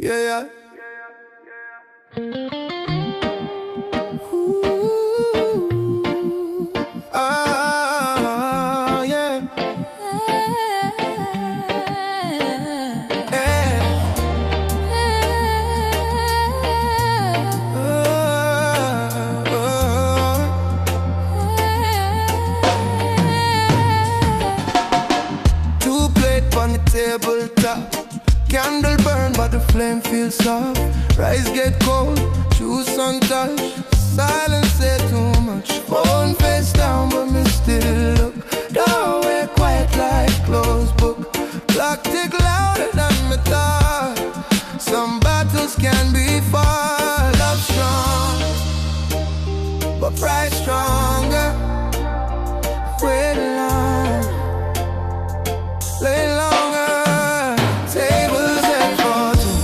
Yeah, Ooh, yeah. Two plate on the tabletop. Candle burn but the flame feels soft. Rice get cold, juice untouched. Silence say too much. Phone face down but me still look. Doorway quiet like closed book. Clock tick louder than me thought. Some battles can be fought. Love strong, but pride stronger. Wait long, lay longer. Tables set for two,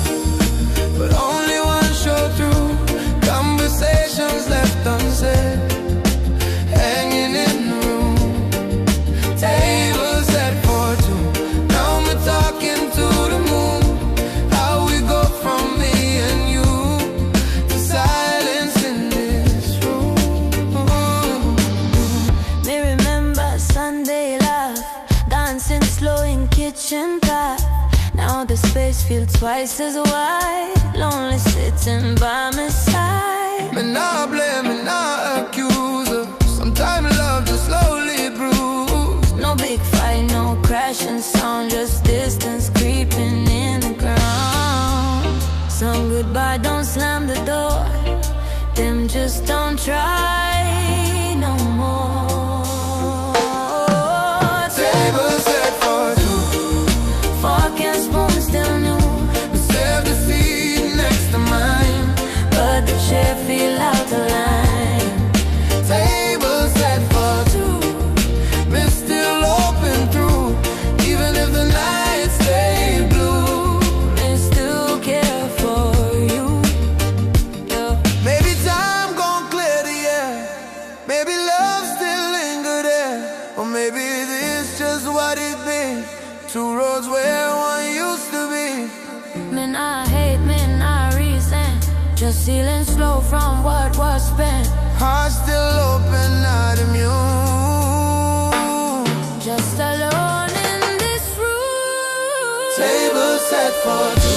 but only one show through. Conversations left unsaid, hanging in the room. Tables set for two, now we're talking to the moon. How we go from me and you to silence in this room. Me remember Sunday love, dancing slow in kitchen path. Now the space feels twice as wide, lonely sitting by my side. Me not blame, me not accuse her. Sometimes love just slowly bruise. No big fight, no crashing sound, just distance creeping in the ground. Some goodbye don't slam the door, them just don't try no more. Tables set for two, Fork and spoon still new, we serve the seat next to mine. but the chair feel out of line. Tables set for two, me still open through. Even if the nights stay blue, They still care for you, yeah. maybe time gon' clear the air. Maybe love still linger there. Or maybe this just what it been. Two roads where one used to be. Me not hate, me not resent, just healing slow from what was spent. Heart still open, not immune. Just alone in this room. Table set for two.